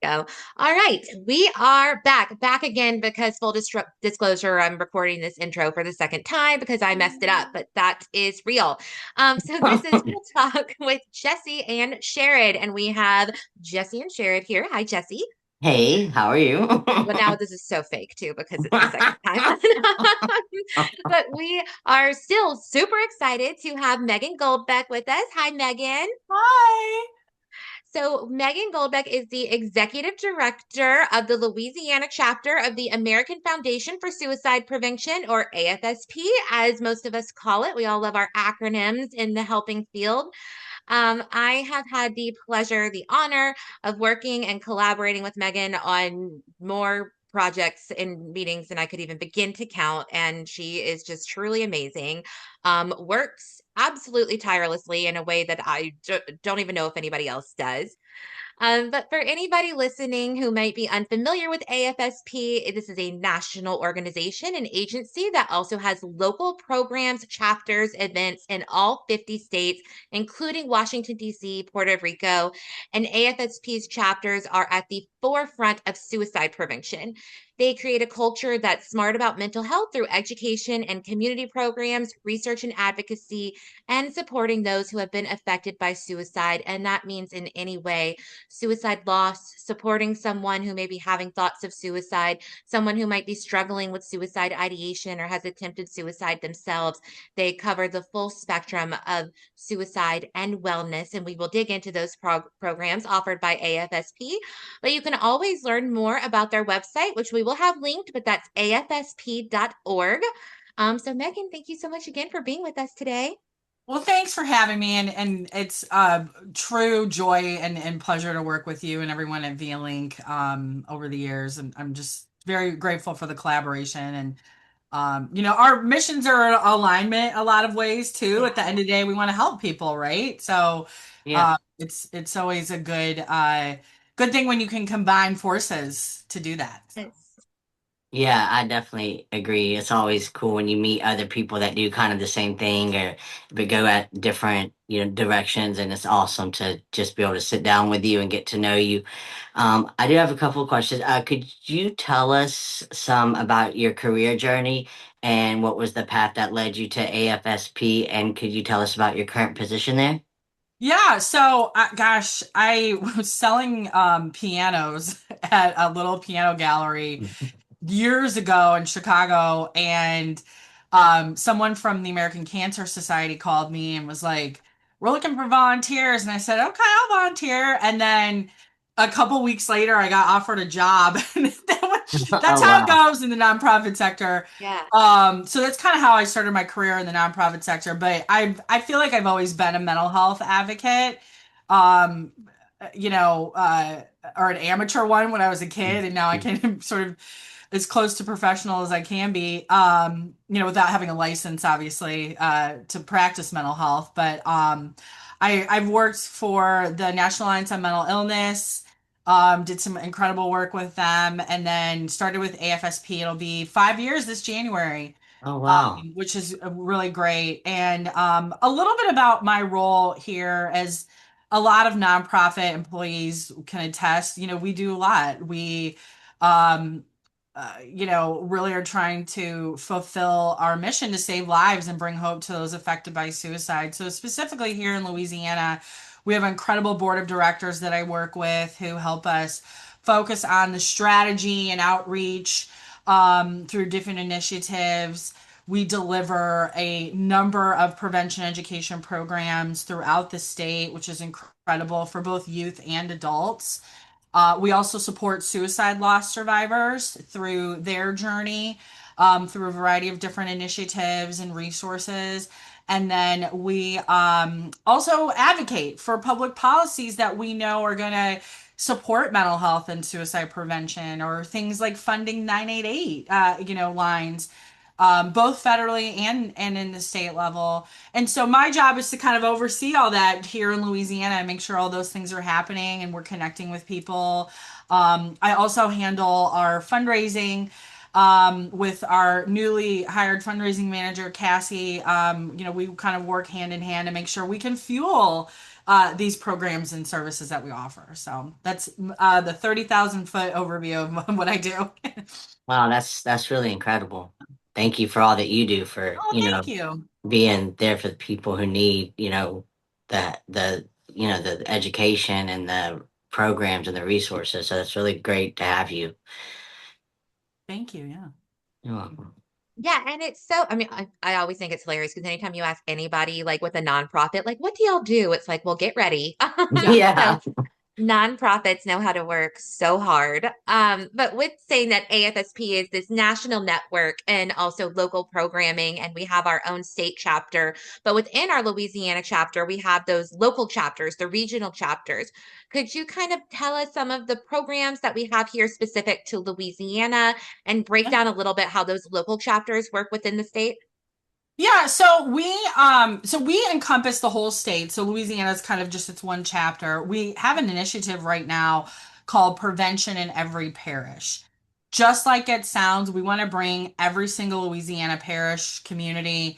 Go. All right, we are back again because full disclosure, I'm recording this intro for the second time because I messed it up, but that is real. So this is Real Talk with Jesse and Sherrod, and we have Jesse and Sherrod here. Hi, Jesse. Hey, how are you? But now this is so fake too because it's the second time. But we are still super excited to have Meghan Goldbeck with us. Hi, Meghan. Hi. So, Meghan Goldbeck is the Executive Director of the Louisiana chapter of the American Foundation for Suicide Prevention, or AFSP, as most of us call it. We all love our acronyms in the helping field. I have had the pleasure, the honor of working and collaborating with Meghan on more projects and meetings than I could even begin to count. And she is just truly amazing. Works absolutely tirelessly in a way that don't even know if anybody else does. But for anybody listening who might be unfamiliar with AFSP, this is a national organization and agency that also has local programs, chapters, events in all 50 states, including Washington, D.C., Puerto Rico. And AFSP's chapters are at the forefront of suicide prevention. They create a culture that's smart about mental health through education and community programs, research and advocacy, and supporting those who have been affected by suicide. And that means in any way suicide loss, supporting someone who may be having thoughts of suicide, someone who might be struggling with suicide ideation or has attempted suicide themselves. They cover the full spectrum of suicide and wellness, and we will dig into those programs offered by AFSP. But you can always learn more about their website, which we will have linked, but that's afsp.org. So, Meghan, thank you so much again for being with us today. Well, thanks for having me, and it's a true joy and pleasure to work with you and everyone at V-Link over the years. And I'm just very grateful for the collaboration. And our missions are alignment a lot of ways too. At the end of the day, we want to help people, right? So Yeah. it's always a good thing when you can combine forces to do that. So. Yes. Yeah, I definitely agree. It's always cool when you meet other people that do kind of the same thing or but go at different, directions, and it's awesome to just be able to sit down with you and get to know you. I do have a couple of questions. Could you tell us some about your career journey and what was the path that led you to AFSP? And could you tell us about your current position there? Yeah, so gosh, I was selling pianos at a little piano gallery years ago in Chicago, and someone from the American Cancer Society called me and was like, "We're looking for volunteers," and I said, "Okay, I'll volunteer." And then a couple weeks later, I got offered a job, and that's Oh, how it wow. goes in the nonprofit sector. Yeah. So that's kind of how I started my career in the nonprofit sector. But I feel like I've always been a mental health advocate. Um, or an amateur one when I was a kid, and now I can sort of as close to professional as I can be, without having a license, obviously, to practice mental health. But I've worked for the National Alliance on Mental Illness, did some incredible work with them, and then started with AFSP. It'll be 5 years this January, Oh, wow. which is really great. And a little bit about my role here as a lot of nonprofit employees can attest, we do a lot. We, um, really are trying to fulfill our mission to save lives and bring hope to those affected by suicide. So, specifically here in Louisiana, we have an incredible board of directors that I work with who help us focus on the strategy and outreach through different initiatives. We deliver a number of prevention education programs throughout the state, which is incredible for both youth and adults. We also support suicide loss survivors through their journey, through a variety of different initiatives and resources. And then we also advocate for public policies that we know are going to support mental health and suicide prevention, or things like funding 988, lines, both federally and in the state level. And so my job is to kind of oversee all that here in Louisiana and make sure all those things are happening and we're connecting with people. I also handle our fundraising with our newly hired fundraising manager, Cassie. We kind of work hand in hand to make sure we can fuel these programs and services that we offer. So that's the 30,000 foot overview of what I do. Wow, that's really incredible. Thank you for all that you do for, Oh, thank you. being there for the people who need, the education and the programs and the resources. So it's really great to have you. Thank you. Yeah. You're welcome. Yeah, and it's so, I mean, I always think it's hilarious because anytime you ask anybody like with a nonprofit, like, what do y'all do? It's like, well, get ready. Yeah. So Yeah. nonprofits know how to work so hard. But with saying that AFSP is this national network and also local programming, and we have our own state chapter. But within our Louisiana chapter, we have those local chapters, the regional chapters. Could you kind of tell us some of the programs that we have here specific to Louisiana and break down a little bit how those local chapters work within the state? Yeah, so we encompass the whole state. So Louisiana is kind of just its one chapter. We have an initiative right now called Prevention in Every Parish. Just like it sounds, we want to bring every single Louisiana parish community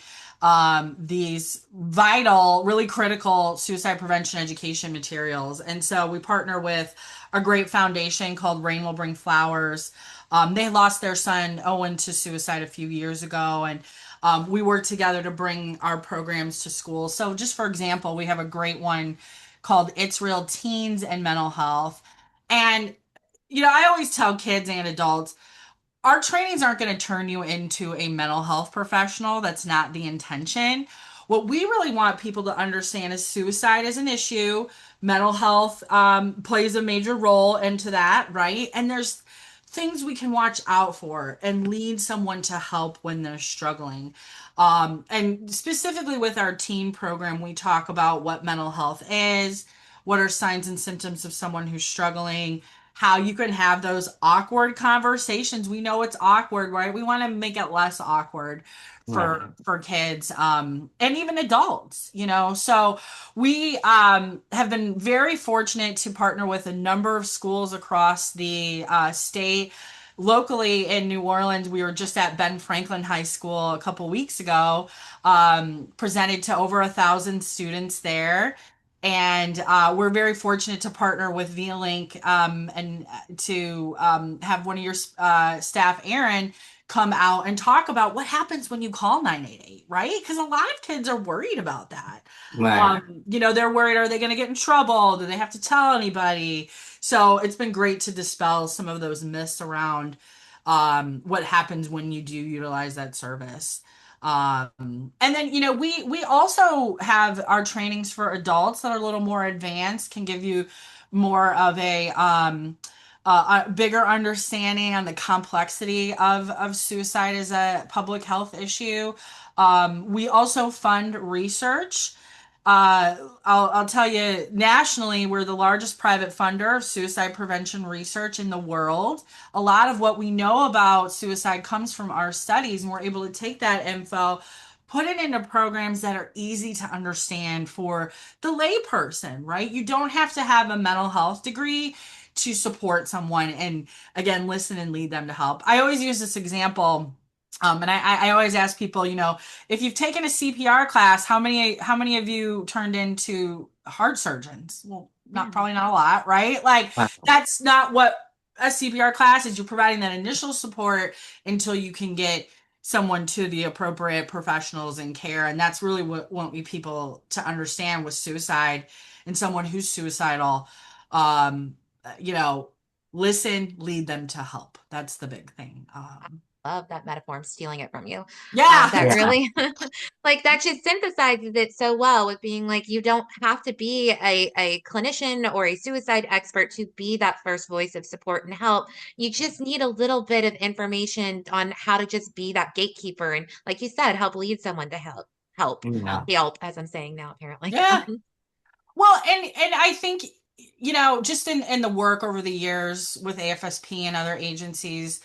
these vital, really critical suicide prevention education materials. And so we partner with a great foundation called Rain Will Bring Flowers. They lost their son Owen to suicide a few years ago, and we work together to bring our programs to school. So, just for example, we have a great one called It's Real Teens and Mental Health. And, I always tell kids and adults, our trainings aren't going to turn you into a mental health professional. That's not the intention. What we really want people to understand is suicide is an issue. Mental health plays a major role into that, right? And there's things we can watch out for and lead someone to help when they're struggling. And specifically with our teen program, we talk about what mental health is, what are signs and symptoms of someone who's struggling, how you can have those awkward conversations. We know it's awkward, right? We want to make it less awkward Right. for kids and even adults. So we have been very fortunate to partner with a number of schools across the state. Locally in New Orleans, we were just at Ben Franklin High School a couple weeks ago, presented to over 1,000 students there. And we're very fortunate to partner with V-Link and to have one of your staff, Aaron, come out and talk about what happens when you call 988, right? Because a lot of kids are worried about that. Right. They're worried, are they going to get in trouble? Do they have to tell anybody? So it's been great to dispel some of those myths around what happens when you do utilize that service. And then, we also have our trainings for adults that are a little more advanced, can give you more of a bigger understanding on the complexity of suicide as a public health issue. We also fund research. I'll tell you, nationally, we're the largest private funder of suicide prevention research in the world. A lot of what we know about suicide comes from our studies, and we're able to take that info, put it into programs that are easy to understand for the layperson, right? You don't have to have a mental health degree to support someone and, again, listen and lead them to help. I always use this example. And I always ask people, if you've taken a CPR class, how many of you turned into heart surgeons? Well, probably not a lot, right? Like Wow. that's not what a CPR class is. You're providing that initial support until you can get someone to the appropriate professionals and care. And that's really what want we people to understand with suicide and someone who's suicidal. Um, you know, listen, lead them to help. That's the big thing. Love that metaphor. I'm stealing it from you. That Yeah. Yeah. really, like, that just synthesizes it so well with being like, you don't have to be a clinician or a suicide expert to be that first voice of support and help. You just need a little bit of information on how to just be that gatekeeper and, like you said, help lead someone to Yeah. help, as I'm saying now, apparently. Yeah. Well, and I think, just in the work over the years with AFSP and other agencies,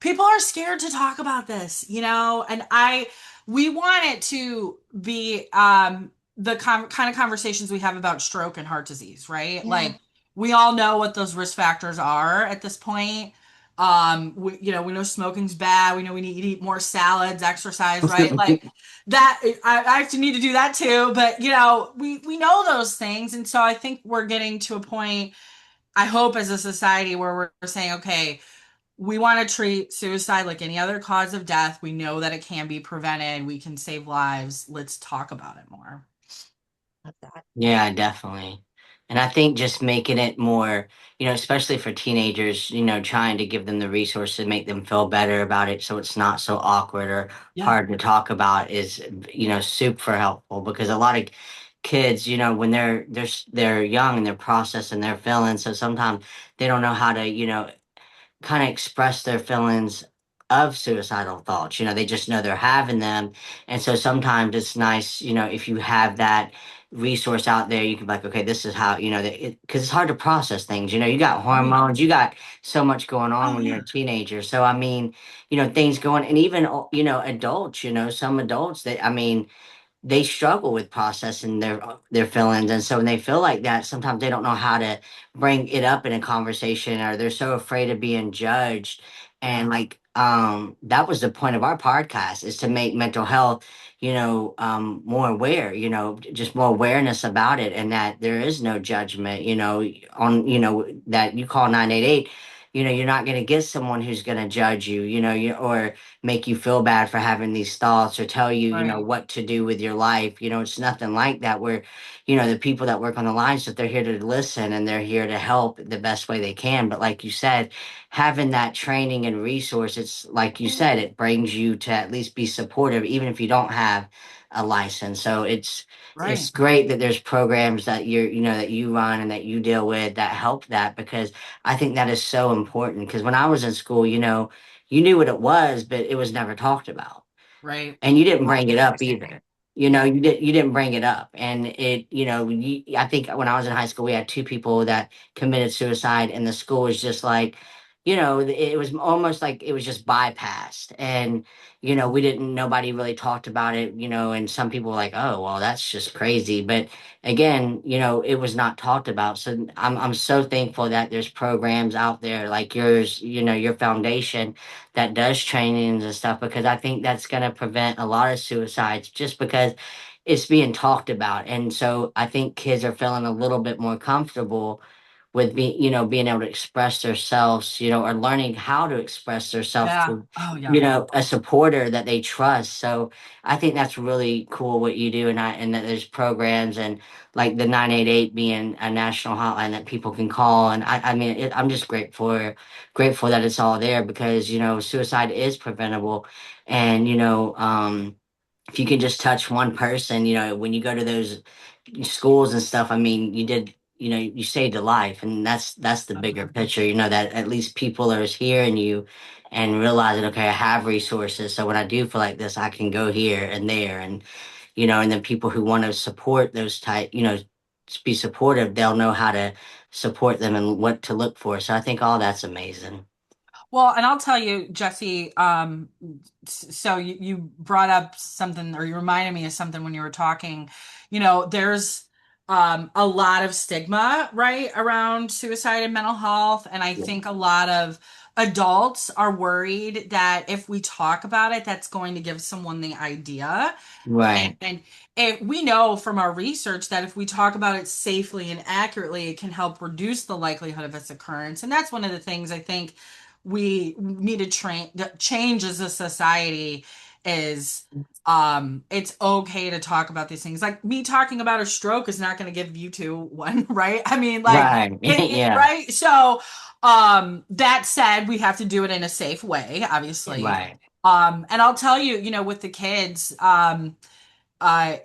people are scared to talk about this, and we want it to be the kind of conversations we have about stroke and heart disease, right? Yeah. Like we all know what those risk factors are at this point. We know smoking's bad. We know we need to eat more salads, exercise, right? Like that. I have to need to do that too. But we know those things, and so I think we're getting to a point. I hope as a society where we're saying, okay, we want to treat suicide like any other cause of death. We know that it can be prevented. We can save lives. Let's talk about it more. Love that. Yeah, definitely. And I think just making it more, especially for teenagers, trying to give them the resources to make them feel better about it so it's not so awkward or Yeah. hard to talk about is, super helpful because a lot of kids, when they're young and they're processing their feelings, so sometimes they don't know how to, kind of express their feelings of suicidal thoughts. They just know they're having them. And so sometimes it's nice, if you have that resource out there, you can be like, okay, this is how, because it's hard to process things. You got Right. hormones, you got so much going on Oh when you're yeah. a teenager. So, I mean, things going, and even, adults, some adults that, I mean, they struggle with processing their feelings, and so when they feel like that sometimes they don't know how to bring it up in a conversation, or they're so afraid of being judged. And Yeah. like that was the point of our podcast, is to make mental health more aware, just more awareness about it, and that there is no judgment, on that you call 988. You're not going to get someone who's going to judge you, or make you feel bad for having these thoughts, or tell you, Right. what to do with your life. It's nothing like that. Where, the people that work on the lines, that they're here to listen and they're here to help the best way they can. But like you said, having that training and resource, it's like you said, it brings you to at least be supportive, even if you don't have a license. So it's Right. great that there's programs that that you run and that you deal with that help that, because I think that is so important. Because when I was in school, you knew what it was, but it was never talked about. Right. And you didn't bring it up 100%. either. You didn't bring it up. And I think when I was in high school, we had two people that committed suicide, and the school was just like, it was almost like it was just bypassed. And, nobody really talked about it, and some people were like, oh, well, that's just crazy. But again, it was not talked about. So I'm so thankful that there's programs out there like yours, your foundation, that does trainings and stuff, because I think that's going to prevent a lot of suicides just because it's being talked about. And so I think kids are feeling a little bit more comfortable with being able to express themselves, or learning how to express themselves Yeah. to, Oh yeah. a supporter that they trust. So I think that's really cool what you do, and that there's programs, and like the 988 being a national hotline that people can call. And I mean, I'm just grateful that it's all there, because suicide is preventable. And if you can just touch one person, when you go to those schools and stuff, I mean, you saved a life, and that's the bigger picture, that at least people are hearing you and realizing, okay, I have resources, so when I do feel like this, I can go here and there. And and then people who want to support those type, be supportive, they'll know how to support them and what to look for. So I think all that's amazing. Well, and I'll tell you, Jesse, so you brought up something, or you reminded me of something when you were talking. There's a lot of stigma, right, around suicide and mental health. And I Yeah. think a lot of adults are worried that if we talk about it, that's going to give someone the idea. Right. And if we know from our research that if we talk about it safely and accurately, it can help reduce the likelihood of its occurrence. And that's one of the things I think we need to change as a society is it's okay to talk about these things. Like me talking about a stroke is not going to give you two one, right? I mean, like Right. Yeah. right? So that said, we have to do it in a safe way, obviously. Right. And I'll tell you, with the kids, uh,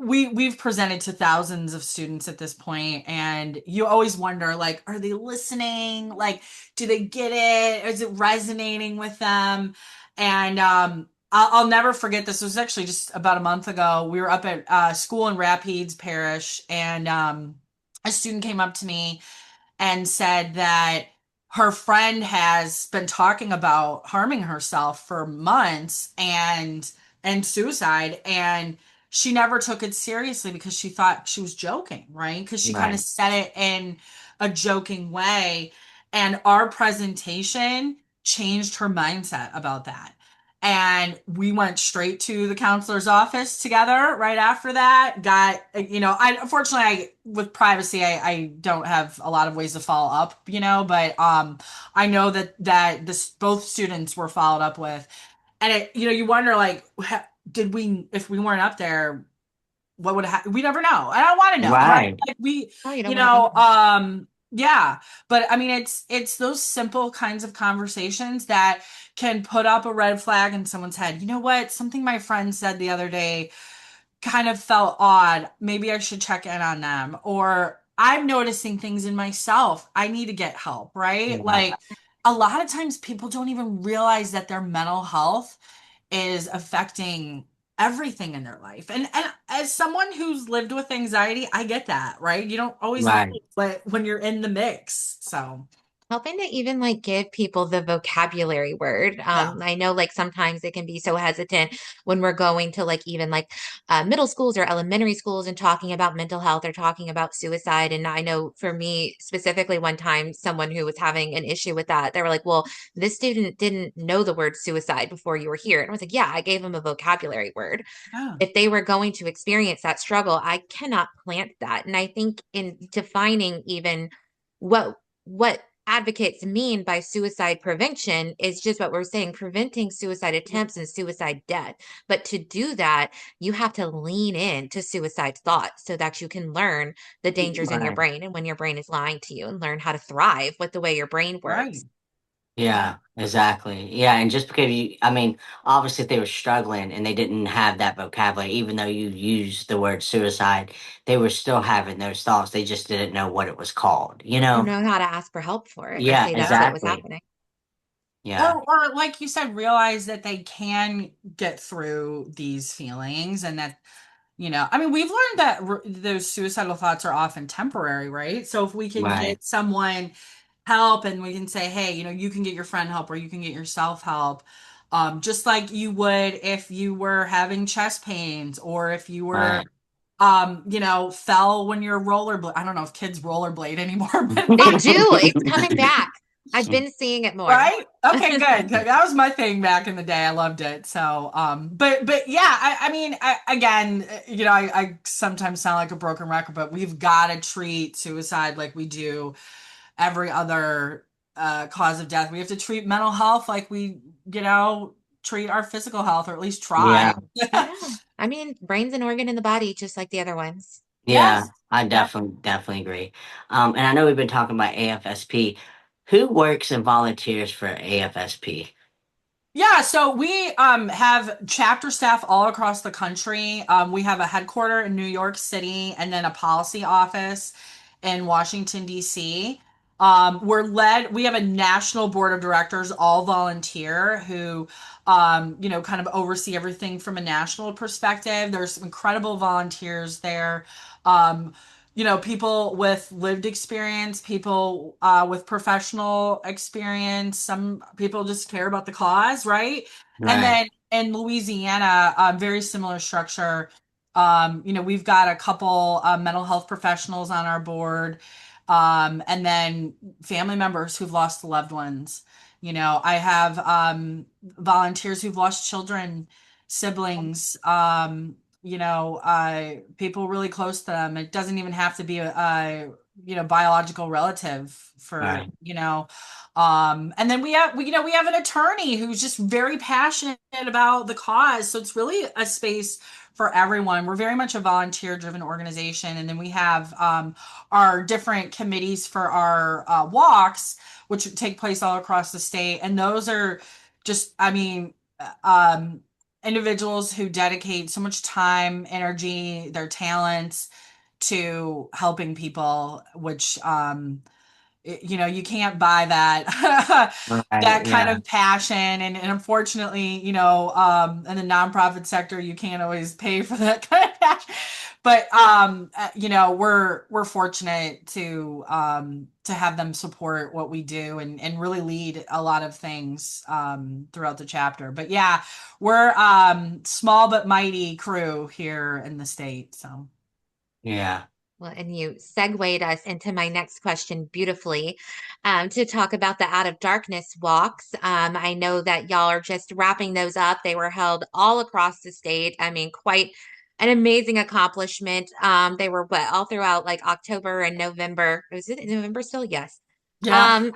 we've presented to thousands of students at this point, and you always wonder, like, are they listening? Like, do they get it? Is it resonating with them? And I'll never forget this. It was actually just about a month ago. We were up at school in Rapides Parish, and a student came up to me and said that her friend has been talking about harming herself for months and suicide, and she never took it seriously because she thought she was joking, right? Because she kind of Right. said it in a joking way. And our presentation changed her mindset about that. And we went straight to the counselor's office together right after that. Got, I unfortunately, with privacy, I don't have a lot of ways to follow up, but I know that this both students were followed up with. And you wonder, like, did we, if we weren't up there, what would happen? We never know. And I want to know, right? Right. Like we, Oh, you you don't want to know, know. yeah. But I mean, it's those simple kinds of conversations that can put up a red flag in someone's head. You know what? Something my friend said the other day kind of felt odd. Maybe I should check in on them. Or I'm noticing things in myself. I need to get help, right? Yeah. Like a lot of times people don't even realize that their mental health is affecting everything in their life. And as someone who's lived with anxiety, I get that, right? You don't always know Right. when you're in the mix. So, Helping to even like give people the vocabulary word. yeah. I know like sometimes it can be so hesitant when we're going to like even like middle schools or elementary schools and talking about mental health or talking about suicide. And I know for me specifically, one time someone who was having an issue with that, they were like, well, this student didn't know the word suicide before you were here. And I was like, yeah, I gave them a vocabulary word. Yeah. If they were going to experience that struggle, I cannot plant that. And I think in defining even what advocates mean by suicide prevention is just what we're saying, preventing suicide attempts and suicide death. But to do that, you have to lean in to suicide thoughts so that you can learn the dangers in your Right. brain and when your brain is lying to you and learn how to thrive with the way your brain Right. works. Yeah. Yeah, exactly. Yeah, and just because I mean, obviously if they were struggling and they didn't have that vocabulary, even though you used the word suicide, they were still having those thoughts. They just didn't know what it was called, you Or know? know how to ask for help for it or Yeah, say that's what was exactly. happening. Yeah, Or like you said, realize that they can get through these feelings and that, I mean, we've learned that those suicidal thoughts are often temporary, right? So if we can right, get someone help and we can say, hey, you can get your friend help or you can get yourself help. Just like you would if you were having chest pains or if you were, right. fell when you're rollerblade. I don't know if kids rollerblade anymore, but They do. It's coming back. I've been seeing it more. right? Okay, good. That was my thing back in the day. I loved it. So, but yeah, I mean, again, I sometimes sound like a broken record, but we've got to treat suicide like we do every other cause of death. We have to treat mental health like we, treat our physical health, or at least try. Yeah, Yeah. I mean, brain's an organ in the body, just like the other ones. yeah, Yes. I Yep. definitely agree. And I know we've been talking about AFSP. Who works and volunteers for AFSP? Yeah, so we have chapter staff all across the country. We have a headquarter in New York City and then a policy office in Washington, D.C. We have a national board of directors, all volunteer, who, kind of oversee everything from a national perspective. There's some incredible volunteers there. Um, people with lived experience, people with professional experience. Some people just care about the cause, right? And Right, then in Louisiana, very similar structure. We've got a couple mental health professionals on our board, and then family members who've lost loved ones. I have volunteers who've lost children, siblings, people really close to them. It doesn't even have to be a biological relative for, right, and then we have an attorney who's just very passionate about the cause. So it's really a space for everyone. We're very much a volunteer driven organization. And then we have our different committees for our walks, which take place all across the state. And those are just, I mean, um, individuals who dedicate so much time, energy, their talents to helping people, which you can't buy that right. that kind Yeah, of passion and unfortunately in the nonprofit sector you can't always pay for that kind of passion, but we're fortunate to have them support what we do and really lead a lot of things throughout the chapter. But yeah, we're small but mighty crew here in the state. So yeah. Well, and you segued us into my next question beautifully, to talk about the Out of Darkness walks. I know that y'all are just wrapping those up. They were held all across the state. I mean, quite an amazing accomplishment. They were what, all throughout like October and November. Was it in November still? Yes. Yeah. Um,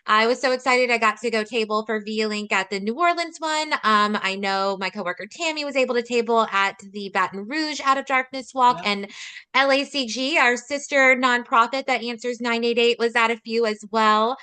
I was so excited I got to go table for V-Link at the New Orleans one. I know my coworker Tammy was able to table at the Baton Rouge Out of Darkness Walk, Yep. and LACG, our sister nonprofit that answers 988, was at a few as well.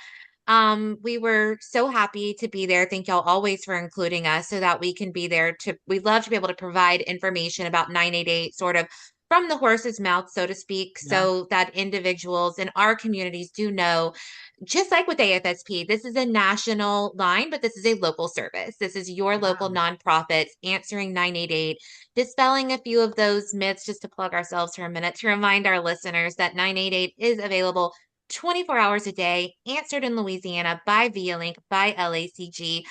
We were so happy to be there. Thank y'all always for including us so that we can be there we love to be able to provide information about 988 sort of from the horse's mouth, so to speak, Yeah. so that individuals in our communities do know, just like with AFSP, this is a national line, but this is a local service. This is your local Yeah. nonprofit answering 988, dispelling a few of those myths, just to plug ourselves for a minute, to remind our listeners that 988 is available 24 hours a day, answered in Louisiana by ViaLink, by LACG.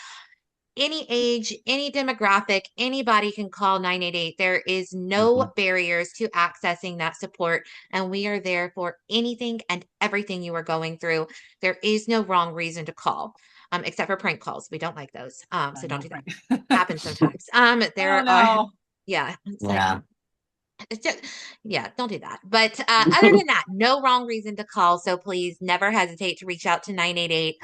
Any age, any demographic, anybody can call 988. There is no Mhm. barriers to accessing that support, and we are there for anything and everything you are going through. There is no wrong reason to call, except for prank calls. We don't like those. So don't No, do that. right. Happens sometimes. Oh There are, no. yeah, it's like, Yeah. it's just, yeah, don't do that. But other than that, no wrong reason to call. So please never hesitate to reach out to 988.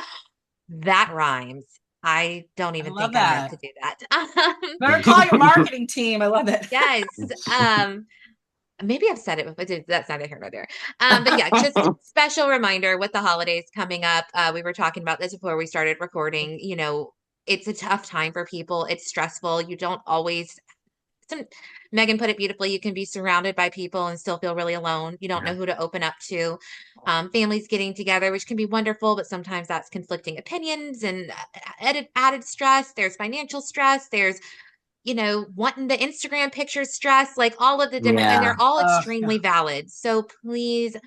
That rhymes. I don't I even love think I meant to that. do that. Better call your marketing team. I love it. Yes. Maybe I've said it before. That's neither here nor there. But yeah, just special reminder with the holidays coming up. We were talking about this before we started recording. It's a tough time for people. It's stressful. You don't always some Megan put it beautifully. You can be surrounded by people and still feel really alone. You don't know Yeah. who to open up to. Families getting together, which can be wonderful, but sometimes that's conflicting opinions and added stress. There's financial stress. There's wanting the Instagram picture stress, like all of the different, and Yeah. they're all Yeah. extremely valid. So please,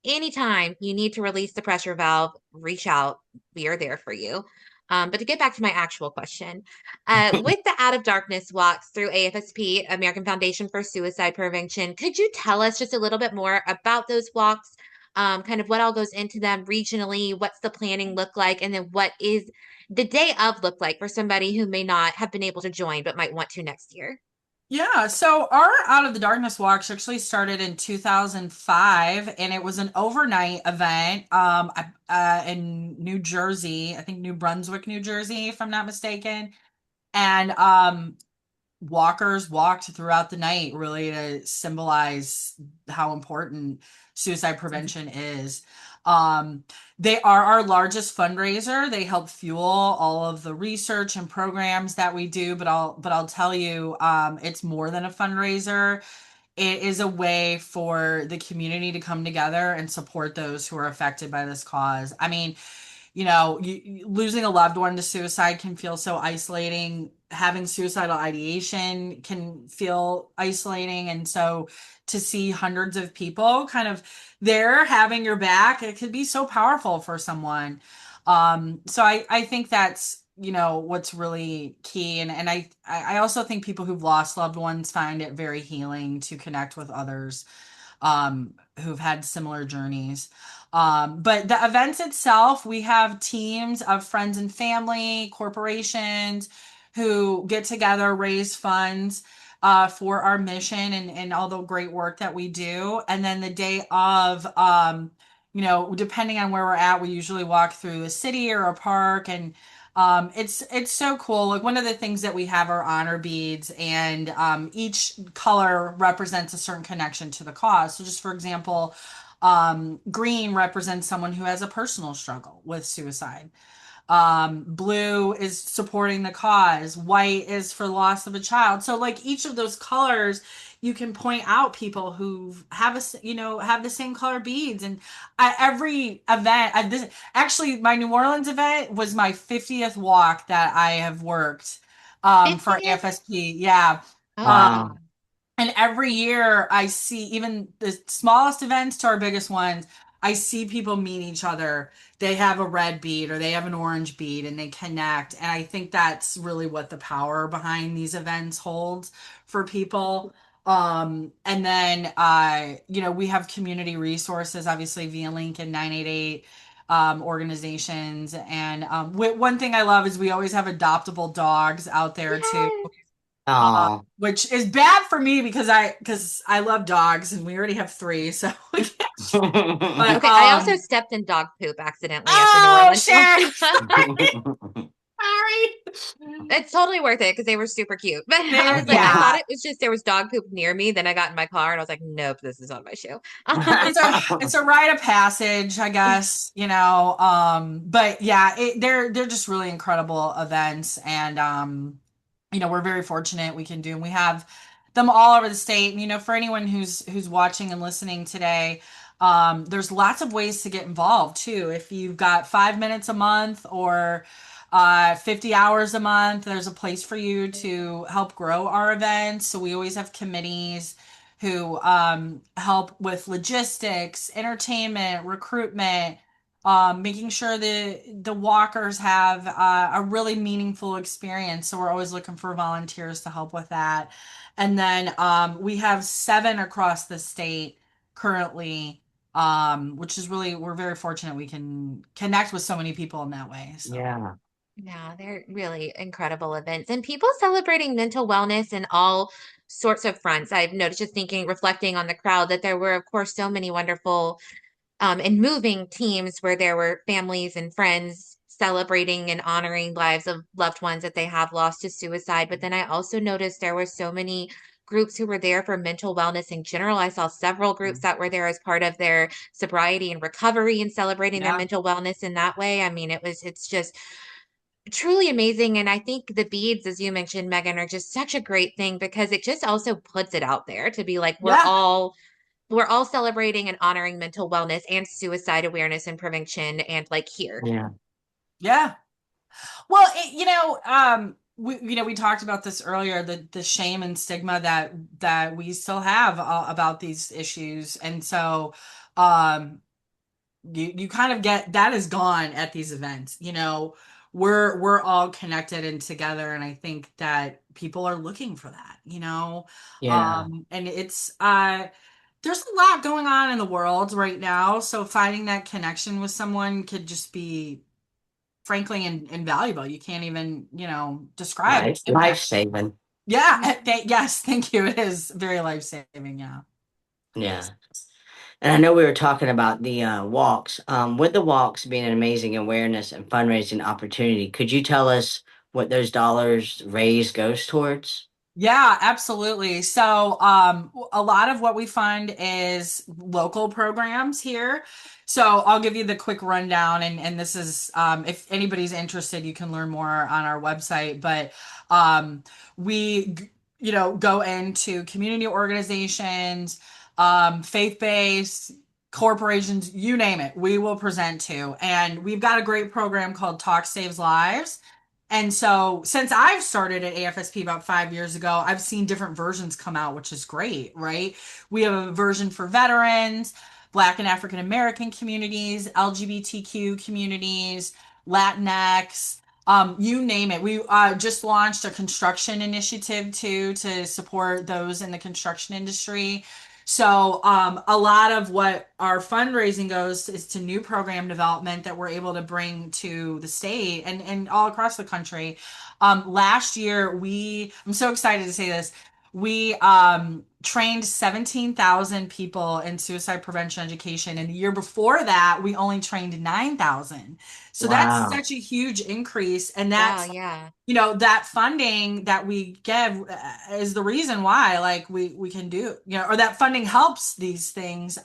anytime you need to release the pressure valve, reach out. We are there for you. But to get back to my actual question, with the Out of Darkness walks through AFSP, American Foundation for Suicide Prevention, could you tell us just a little bit more about those walks? Kind of what all goes into them regionally, what's the planning look like, and then what is the day of look like for somebody who may not have been able to join but might want to next year? Yeah, so our Out of the Darkness walks actually started in 2005, and it was an overnight event in New Jersey, I think New Brunswick, New Jersey, if I'm not mistaken. And walkers walked throughout the night really to symbolize how important suicide prevention is. Um, they are our largest fundraiser. They help fuel all of the research and programs that we do, but I'll tell you, it's more than a fundraiser. It is a way for the community to come together and support those who are affected by this cause. I mean, losing a loved one to suicide can feel so isolating. Having suicidal ideation can feel isolating. And so to see hundreds of people kind of there having your back, it could be so powerful for someone. So I think that's, what's really key. And I also think people who've lost loved ones find it very healing to connect with others who've had similar journeys. But the events itself, we have teams of friends and family, corporations who get together, raise funds for our mission and all the great work that we do. And then the day of, depending on where we're at, we usually walk through a city or a park, and it's so cool. Like, one of the things that we have are honor beads, and each color represents a certain connection to the cause. So just for example, green represents someone who has a personal struggle with suicide. Blue is supporting the cause. White is for loss of a child. So like each of those colors, you can point out people who have the same color beads. And every event, actually my New Orleans event was my 50th walk that I have worked, for 50th? AFSP. Yeah. Oh, Um, Wow. and every year I see, even the smallest events to our biggest ones, I see people meet each other. They have a red bead or they have an orange bead and they connect. And I think that's really what the power behind these events holds for people. And then, we have community resources, obviously via Link and 988 organizations. And one thing I love is we always have adoptable dogs out there too, Yes. Oh, which is bad for me because I love dogs and we already have three. So, but Okay, I also stepped in dog poop accidentally at the New oh, Orleans one. Sherry, sorry. It's totally worth it because they were super cute. But I was like, I thought Yeah, it was just there was dog poop near me. Then I got in my car and I was like, nope, this is on my shoe. it's a rite of passage, I guess, but yeah, they're just really incredible events, and we're very fortunate we can do, and we have them all over the state. And for anyone who's watching and listening today, there's lots of ways to get involved too. If you've got 5 minutes a month or 50 hours a month, there's a place for you to help grow our events. So we always have committees who help with logistics, entertainment, recruitment, making sure the walkers have a really meaningful experience. So we're always looking for volunteers to help with that. And then we have 7 across the state currently, which is really, we're very fortunate we can connect with so many people in that way. So. yeah, Yeah, they're really incredible events and people celebrating mental wellness in all sorts of fronts. I've noticed just thinking, reflecting on the crowd, that there were, of course, so many wonderful and moving teams where there were families and friends celebrating and honoring lives of loved ones that they have lost to suicide. But then I also noticed there were so many groups who were there for mental wellness in general. I saw several groups that were there as part of their sobriety and recovery and celebrating their Yeah. mental wellness in that way. I mean, it's just truly amazing. And I think the beads, as you mentioned, Megan, are just such a great thing because it just also puts it out there to be like, Yeah. we're all celebrating and honoring mental wellness and suicide awareness and prevention and like here. yeah, Yeah. Well, we talked about this earlier, the shame and stigma that we still have about these issues, and so um, you kind of get that is gone at these events. We're all connected and together, and I think that people are looking for that. yeah, And it's there's a lot going on in the world right now, so finding that connection with someone could just be frankly invaluable. You can't even, describe the life impact. saving. Yeah, yes, thank you. It is very life-saving, yeah. Yeah. And I know we were talking about the walks. With the walks being an amazing awareness and fundraising opportunity, could you tell us what those dollars raised goes towards? Yeah, absolutely. So, a lot of what we fund is local programs here. So, I'll give you the quick rundown, and this is, if anybody's interested, you can learn more on our website. But we, go into community organizations, faith-based corporations, you name it, we will present to. And we've got a great program called Talk Saves Lives. And so, since I've started at AFSP about 5 years ago, I've seen different versions come out, which is great, right? We have a version for veterans, Black and African American communities, LGBTQ communities, Latinx, you name it. We just launched a construction initiative too to support those in the construction industry. So, a lot of what our fundraising goes is to new program development that we're able to bring to the state and all across the country. Last year, I'm so excited to say this. We trained 17,000 people in suicide prevention education. And the year before that, we only trained 9,000. So that's Wow. such a huge increase. And Wow, that's yeah. that funding that we give is the reason why like we can do, or that funding helps these things.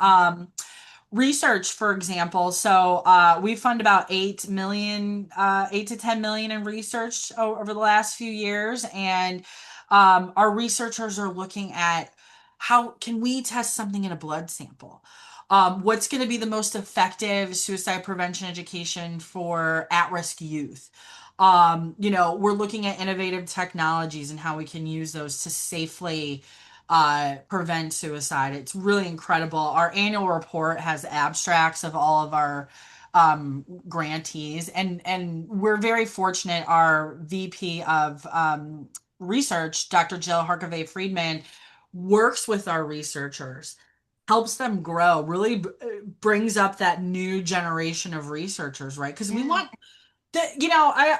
Research, for example. So we fund about 8 million, 8 to 10 million in research over the last few years. And our researchers are looking at how can we test something in a blood sample? What's going to be the most effective suicide prevention education for at-risk youth? We're looking at innovative technologies and how we can use those to safely prevent suicide. It's really incredible. Our annual report has abstracts of all of our grantees, and we're very fortunate. Our VP of research, Dr. Jill Harkavy Friedman, works with our researchers, helps them grow, really brings up that new generation of researchers, right? Because we Yeah. want that,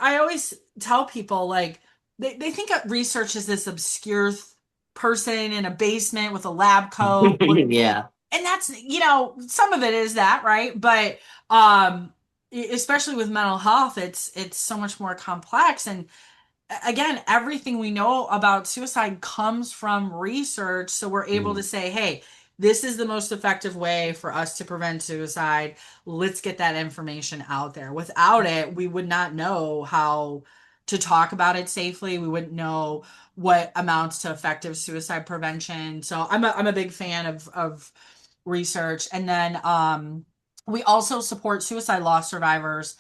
I always tell people like they think of research as this obscure person in a basement with a lab coat. Yeah. And that's, some of it is that, right? But especially with mental health, it's so much more complex. And again, everything we know about suicide comes from research. So we're able to Mm. say, hey, this is the most effective way for us to prevent suicide. Let's get that information out there. Without it, we would not know how to talk about it safely. We wouldn't know what amounts to effective suicide prevention. So I'm a big fan of research. And then we also support suicide loss survivors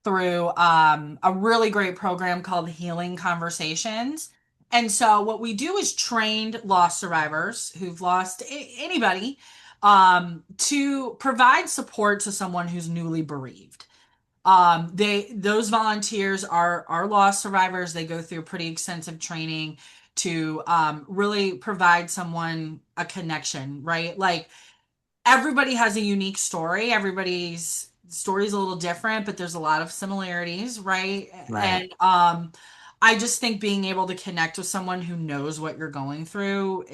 through a really great program called Healing Conversations. And so what we do is trained loss survivors who've lost anybody to provide support to someone who's newly bereaved. Those volunteers are loss survivors. They go through pretty extensive training to really provide someone a connection, right? Like everybody has a unique story. Everybody's story is a little different, but there's a lot of similarities, right? Right. And I just think being able to connect with someone who knows what you're going through,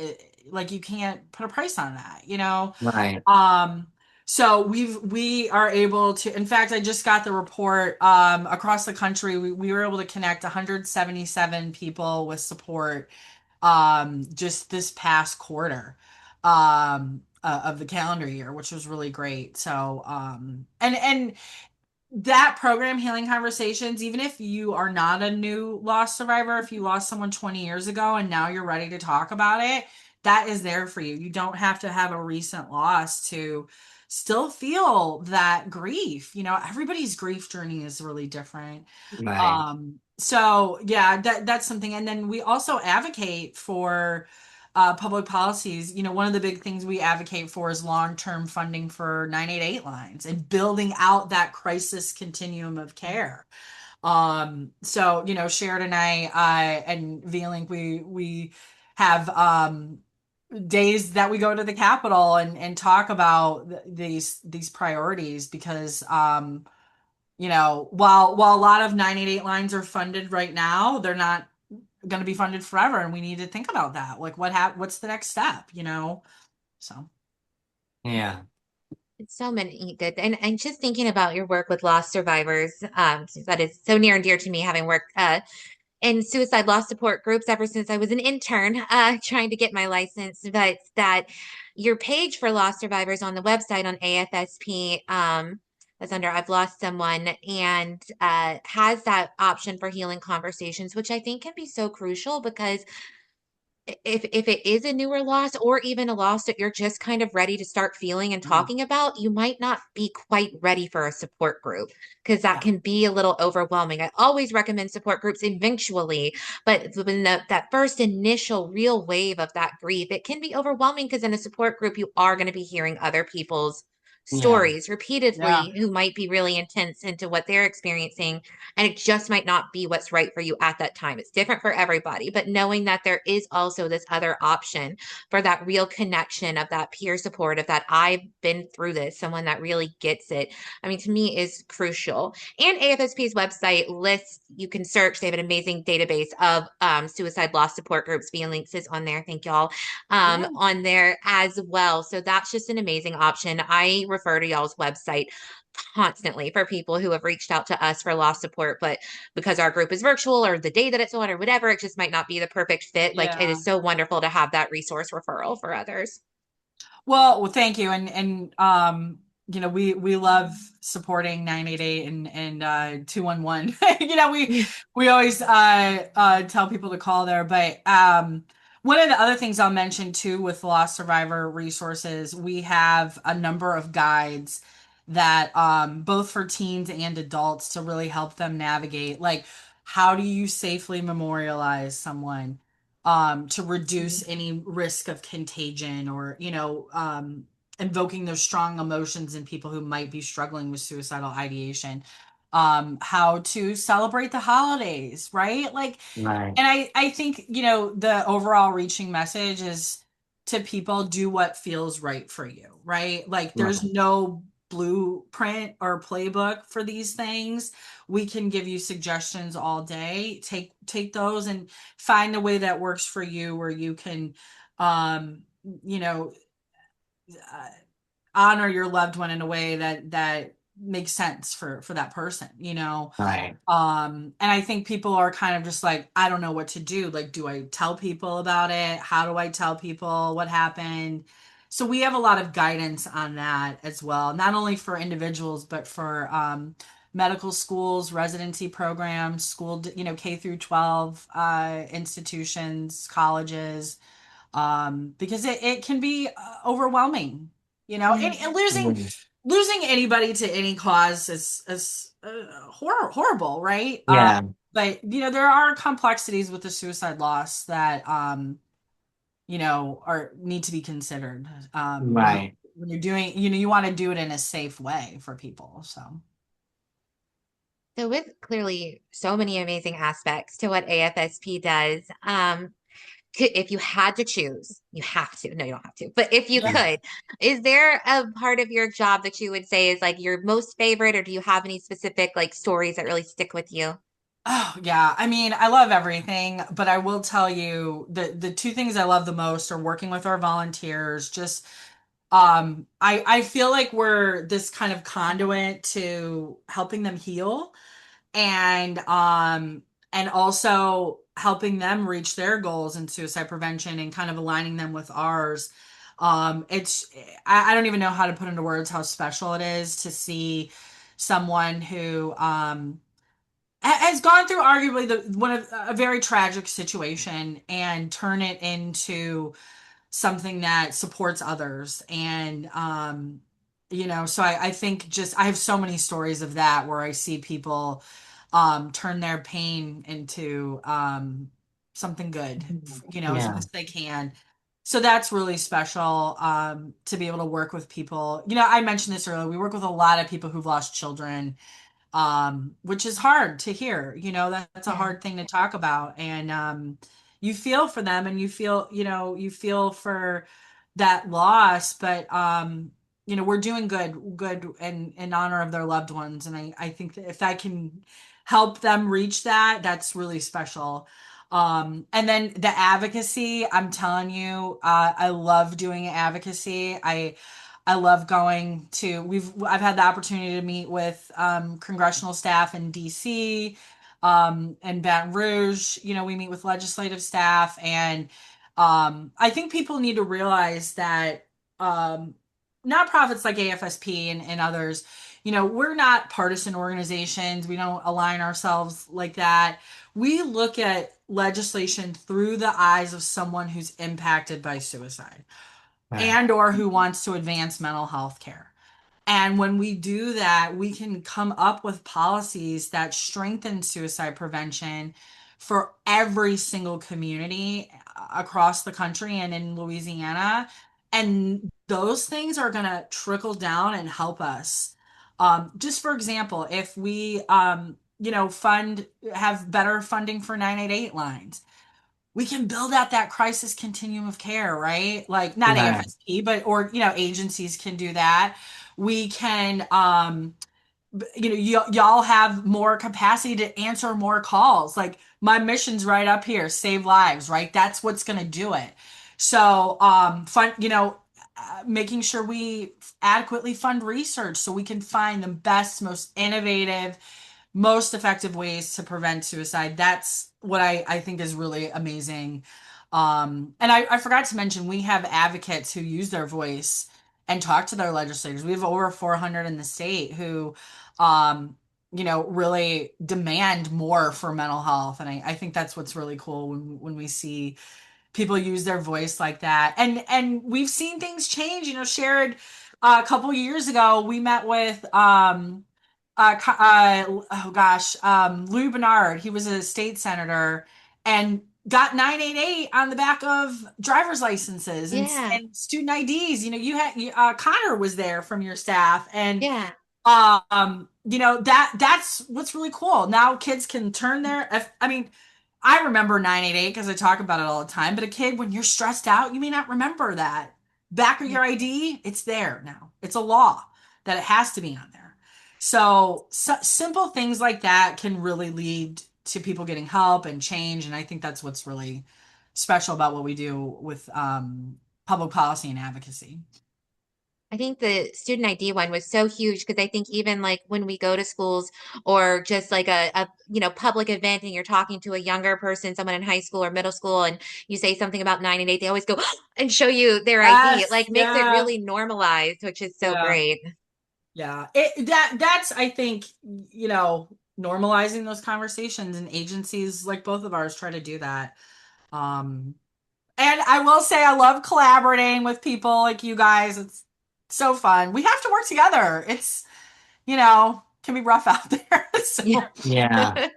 like you can't put a price on that, you know? Right. Um, so we are able to, in fact, I just got the report across the country. We were able to connect 177 people with support just this past quarter of the calendar year, which was really great. So and that program, Healing Conversations, even if you are not a new loss survivor, if you lost someone 20 years ago and now you're ready to talk about it, that is there for you. You don't have to have a recent loss to still feel that grief. Everybody's grief journey is really different. Right. So yeah, that's something. And then we also advocate for public policies. One of the big things we advocate for is long-term funding for 988 lines and building out that crisis continuum of care. So Sharon and I and V-Link, we have days that we go to the Capitol and talk about these priorities because while a lot of 988 lines are funded right now, they're not going to be funded forever, and we need to think about that. Like, what's the next step? So Yeah. It's so many good, and just thinking about your work with loss survivors, that is so near and dear to me, having worked in suicide loss support groups ever since I was an intern, trying to get my license. But that your page for loss survivors on the website on AFSP, that's under I've lost someone, and has that option for healing conversations, which I think can be so crucial because if it is a newer loss or even a loss that you're just kind of ready to start feeling and talking about, you might not be quite ready for a support group because that yeah, can be a little overwhelming. I always recommend support groups eventually, but when that first initial real wave of that grief, it can be overwhelming because in a support group, you are going to be hearing other people's Yeah. stories yeah, repeatedly who might be really intense into what they're experiencing, and it just might not be what's right for you at that time. It's different for everybody, but knowing that there is also this other option for that real connection of that peer support, of that I've been through this, someone that really gets it, I mean, to me is crucial. And AFSP's website lists, you can search, they have an amazing database of suicide loss support groups. Via links is on there. Thank y'all. yeah, On there as well. So that's just an amazing option. I refer to y'all's website constantly for people who have reached out to us for loss support, but because our group is virtual or the day that it's on or whatever, it just might not be the perfect fit. Like it yeah. is so wonderful to have that resource referral for others. Well, thank you. And we love supporting 988 and 211. We always tell people to call there. But one of the other things I'll mention too with lost survivor resources, we have a number of guides that both for teens and adults to really help them navigate. Like, how do you safely memorialize someone? To reduce any risk of contagion or, invoking those strong emotions in people who might be struggling with suicidal ideation. How to celebrate the holidays, right? Like, Right. and I think, the overall reaching message is to people, do what feels right for you, right? Like there's Right. no blueprint or playbook for these things. We can give you suggestions all day. Take those and find a way that works for you where you can um you know uh, honor your loved one in a way that makes sense for that person, you know. Right. And I think people are kind of just like, I don't know what to do. Like, do I tell people about it? How do I tell people what happened? So we have a lot of guidance on that as well, not only for individuals, but for medical schools, residency programs, K through 12 institutions, colleges, because it can be overwhelming, and losing Mm. losing anybody to any cause is horrible, right? Yeah. But there are complexities with the suicide loss that are need to be considered Right. when you're doing, you want to do it in a safe way for people. So So with clearly so many amazing aspects to what AFSP does, if you had to choose, you have to, no, you don't have to, but if you yeah. could, is there a part of your job that you would say is like your most favorite, or do you have any specific like stories that really stick with you? Oh, yeah. I mean, I love everything, but I will tell you the two things I love the most are working with our volunteers. Just I feel like we're this kind of conduit to helping them heal, and also helping them reach their goals in suicide prevention and kind of aligning them with ours. It's I don't even know how to put into words how special it is to see someone who has gone through arguably the one of a very tragic situation and turn it into something that supports others. And so I think just I have so many stories of that where I see people turn their pain into something good, Mhm. as Yeah. best they can. So that's really special, to be able to work with people. I mentioned this earlier. We work with a lot of people who've lost children, which is hard to hear. That's a Yeah. hard thing to talk about. And you feel for them, and you feel for that loss, but we're doing good in honor of their loved ones. And I think that if I can help them reach that, that's really special. And then the advocacy, I'm telling you, I love doing advocacy. I love going to I've had the opportunity to meet with congressional staff in DC, and Baton Rouge. We meet with legislative staff, and I think people need to realize that um, nonprofits like AFSP and others, we're not partisan organizations. We don't align ourselves like that. We look at legislation through the eyes of someone who's impacted by suicide Right. and or who wants to advance mental health care. And when we do that, we can come up with policies that strengthen suicide prevention for every single community across the country and in Louisiana. And those things are going to trickle down and help us. Just for example, if we, have better funding for 988 lines, we can build out that crisis continuum of care, right? Like not Right. AFSP, but or agencies can do that. We can y'all have more capacity to answer more calls. Like my mission's right up here, save lives, right? That's what's going to do it. So making sure we adequately fund research so we can find the best, most innovative, most effective ways to prevent suicide. That's what I think is really amazing. And I forgot to mention, we have advocates who use their voice and talk to their legislators. We have over 400 in the state who, really demand more for mental health. And I think that's what's really cool when we see people use their voice like that. And we've seen things change. Shared a couple years ago, we met with oh gosh, Louis Bernard. He was a state senator and got 988 on the back of driver's licenses Yeah. and student IDs. You had Connor was there from your staff, and Yeah. that's what's really cool. Now kids can turn their, I mean, I remember 988 because I talk about it all the time. But a kid, when you're stressed out, you may not remember that. Back of your ID, it's there now. It's a law that it has to be on there. So simple things like that can really lead to people getting help and change. And I think that's what's really special about what we do with public policy and advocacy. I think the student ID one was so huge because I think even like when we go to schools or just like a public event and you're talking to a younger person, someone in high school or middle school, and you say something about 9 and 8, they always go and show you their ID. It Yes, like makes it yeah, really normalized, which is so yeah. great. Yeah, that's I think, normalizing those conversations, and agencies like both of ours try to do that. Um, and I will say I love collaborating with people like you guys. It's so fun. We have to work together. It's, can be rough out there. Yeah. So Yeah.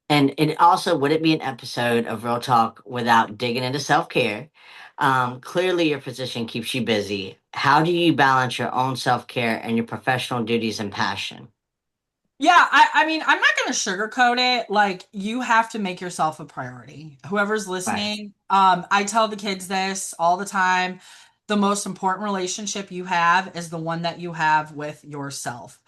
And it also wouldn't be an episode of Real Talk without digging into self care. Clearly, your position keeps you busy. How do you balance your own self care and your professional duties and passion? yeah, I mean, I'm not going to sugarcoat it. Like, you have to make yourself a priority. Whoever's Right. listening, I tell the kids this all the time. The most important relationship you have is the one that you have with yourself.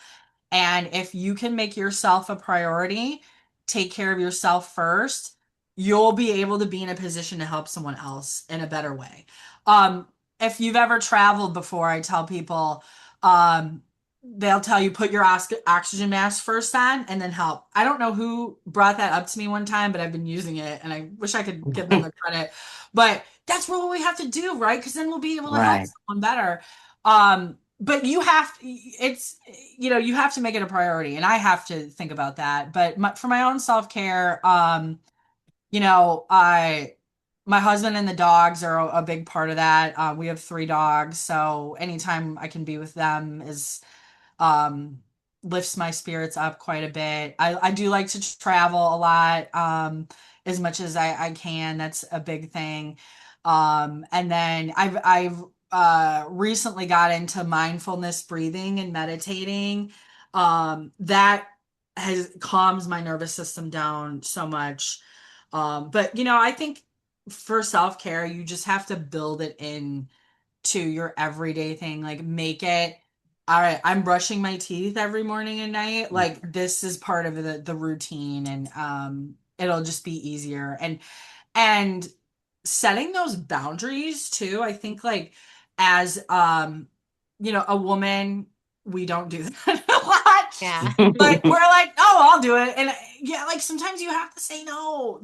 And if you can make yourself a priority, take care of yourself first, you'll be able to be in a position to help someone else in a better way. Um, if you've ever traveled before, I tell people, they'll tell you put your oxygen mask first on and then help. I don't know who brought that up to me one time, but I've been using it and I wish I could give them the credit. But that's what we have to do, right? Because then we'll be able to help Right. someone better. But you have to make it a priority, and I have to think about that. But for my own self-care, I my husband and the dogs are a big part of that. We have 3 dogs, so anytime I can be with them is um lifts my spirits up quite a bit. I do like to travel a lot, as much as I can. That's a big thing. And then I've recently got into mindfulness breathing and meditating. That has calms my nervous system down so much. But I think for self-care, you just have to build it in to your everyday thing. Like, make it, all right, I'm brushing my teeth every morning and night. Like, this is part of the routine, and it'll just be easier. And setting those boundaries too, I think, like, as a woman, we don't do that a lot. Yeah. But we're like, oh, I'll do it. And yeah, like, sometimes you have to say no,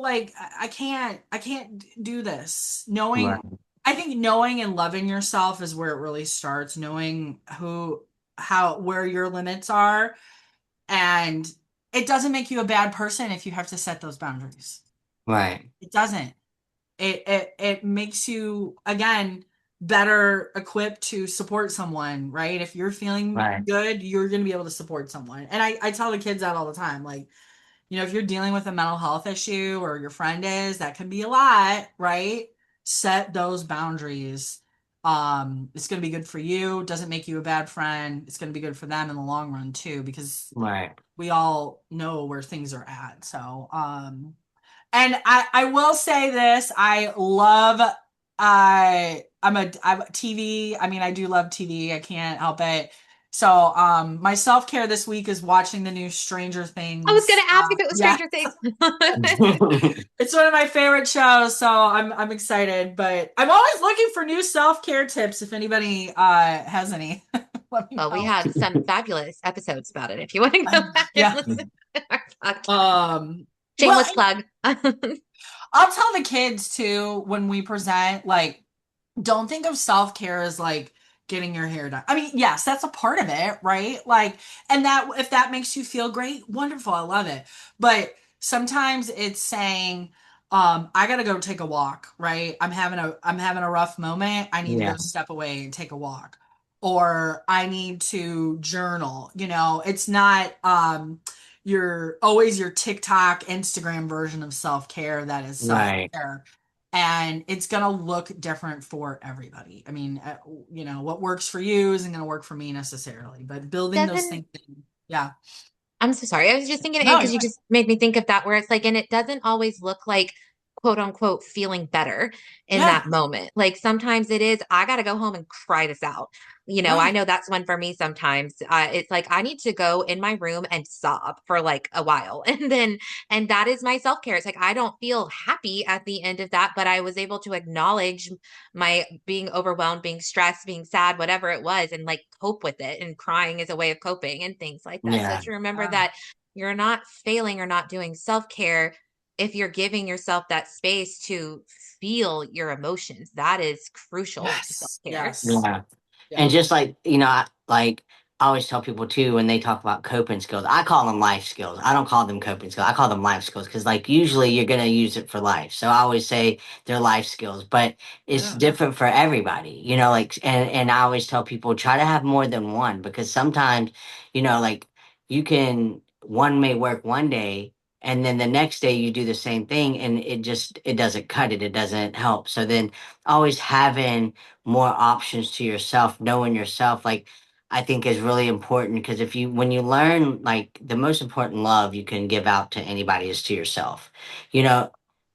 like, I can't do this. Right. I think knowing and loving yourself is where it really starts, knowing where your limits are. And it doesn't make you a bad person if you have to set those boundaries. Right. It doesn't. It makes you, again, better equipped to support someone, right? If you're feeling Right. good, you're going to be able to support someone. And I tell the kids that all the time. Like, if you're dealing with a mental health issue, or your friend is, that can be a lot, right? Set those boundaries. It's going to be good for you. Doesn't make you a bad friend. It's going to be good for them in the long run too, because Right. we all know where things are at. So, and I will say this, I'm a TV. I mean, I do love TV. I can't help it. So, my self-care this week is watching the new Stranger I was Things. gonna ask if it was Yeah, Stranger Things. it's one of my favorite shows, so I'm excited. But I'm always looking for new self-care tips. If anybody has any, let me Well, we know. have some fabulous episodes about it if you want to go back and Yeah. listen to our podcast. Well, Shameless plug. I'll tell the kids too when we present, like, don't think of self-care as like getting your hair done. I mean, yes, that's a part of it, right? Like, and that, if that makes you feel great, wonderful. I love it. But sometimes it's saying, I gotta go take a walk, right? I'm having a rough moment. I need to Yeah. go step away and take a walk. Or I need to journal. It's not your TikTok, Instagram version of self-care that is Right. self-care, and it's going to look different for everybody. I mean, what works for you isn't going to work for me necessarily, but building those Doesn't things in, yeah. I'm so sorry. I was just thinking, and No, because you're you fine. just made me think of that, where it's like, and it doesn't always look like quote unquote feeling better in Yeah, that moment. Like sometimes it is, I got to go home and cry this out. I right. know that's one for me sometimes. It's like I need to go in my room and sob for like a while. And that is my self care. It's like I don't feel happy at the end of that, but I was able to acknowledge my being overwhelmed, being stressed, being sad, whatever it was, and like cope with it. And crying is a way of coping and things like that. So Yeah. to remember Yeah. that you're not failing or not doing self care if you're giving yourself that space to feel your emotions. That is crucial to self Yes. care. Yes. Yeah. And Yeah. just like, like I always tell people too when they talk about coping skills, I call them life skills. I don't call them coping skills. I call them life skills because like usually you're going to use it for life. So I always say they're life skills, but it's Yeah. different for everybody, like, and I always tell people try to have more than one because sometimes, like one may work one day and then the next day you do the same thing and it doesn't cut it. It doesn't help. So then always having more options to yourself, knowing yourself, like I think is really important because when you learn, like the most important love you can give out to anybody is to yourself, you know,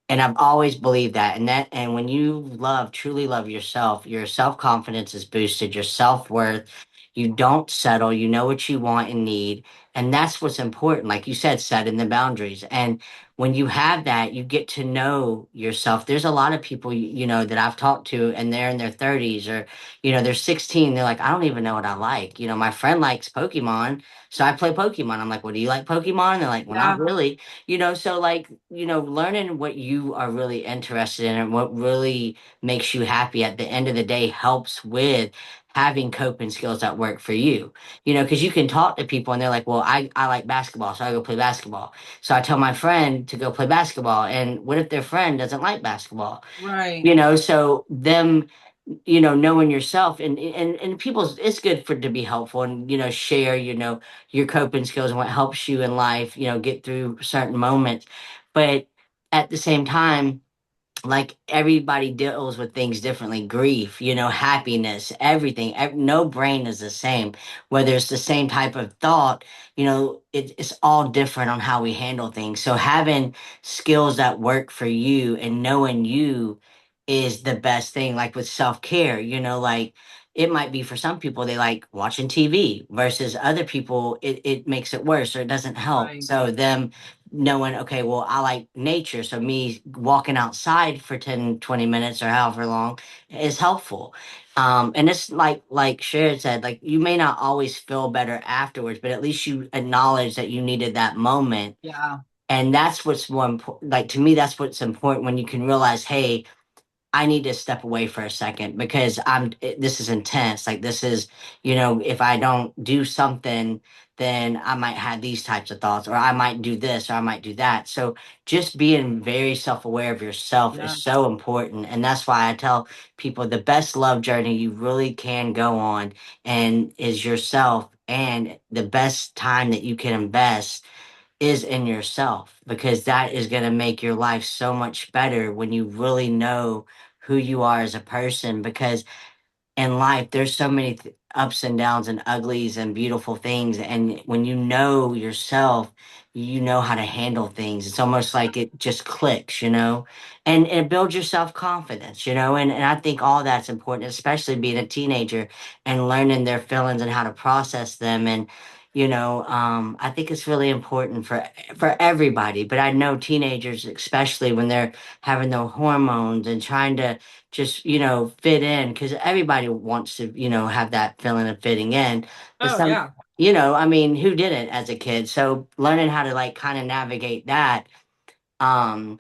and I've always believed that. And when you truly love yourself, your self confidence is boosted, your self worth, you don't settle, you know what you want and need. And that's what's important. Like you said, setting the boundaries. And when you have that, you get to know yourself. There's a lot of people, that I've talked to and they're in their 30s or, they're 16. They're like, I don't even know what I like. My friend likes Pokemon. So I play Pokemon. I'm like, well, do you like Pokemon? And they're like, well, not Yeah. really. So like, learning what you are really interested in and what really makes you happy at the end of the day helps with having coping skills that work for you. Because you can talk to people and they're like, well, I like basketball, so I go play basketball. So I tell my friend to go play basketball. And what if their friend doesn't like basketball? Right. So them knowing yourself and people's it's good for to be helpful and share your coping skills and what helps you in life get through certain moments, but at the same time, like everybody deals with things differently, grief, happiness, everything, no brain is the same, whether it's the same type of thought, it's all different on how we handle things. So having skills that work for you and knowing you is the best thing, like with self-care, like it might be for some people they like watching TV versus other people it makes it worse or it doesn't help, Right. so them knowing, okay, well, I like nature. So me walking outside for 10, 20 minutes or however long is helpful. And it's like Sharon said, like you may not always feel better afterwards, but at least you acknowledge that you needed that moment. Yeah. And that's what's more important. Like to me, that's what's important when you can realize, hey, I need to step away for a second because this is intense. Like this is, if I don't do something, then I might have these types of thoughts, or I might do this, or I might do that. So just being very self-aware of yourself is Yes. so important. And that's why I tell people the best love journey you really can go on and is yourself. And the best time that you can invest is in yourself because that is going to make your life so much better when you really know who you are as a person, because in life there's so many ups and downs and uglies and beautiful things, and when you know yourself you know how to handle things. It's almost like it just clicks, and it builds your self-confidence, and I think all that's important, especially being a teenager and learning their feelings and how to process them. And I think it's really important for everybody, but I know teenagers, especially when they're having their hormones and trying to just fit in, because everybody wants to have that feeling of fitting in, but Oh some yeah. I mean, who didn't as a kid? So learning how to like kind of navigate that. um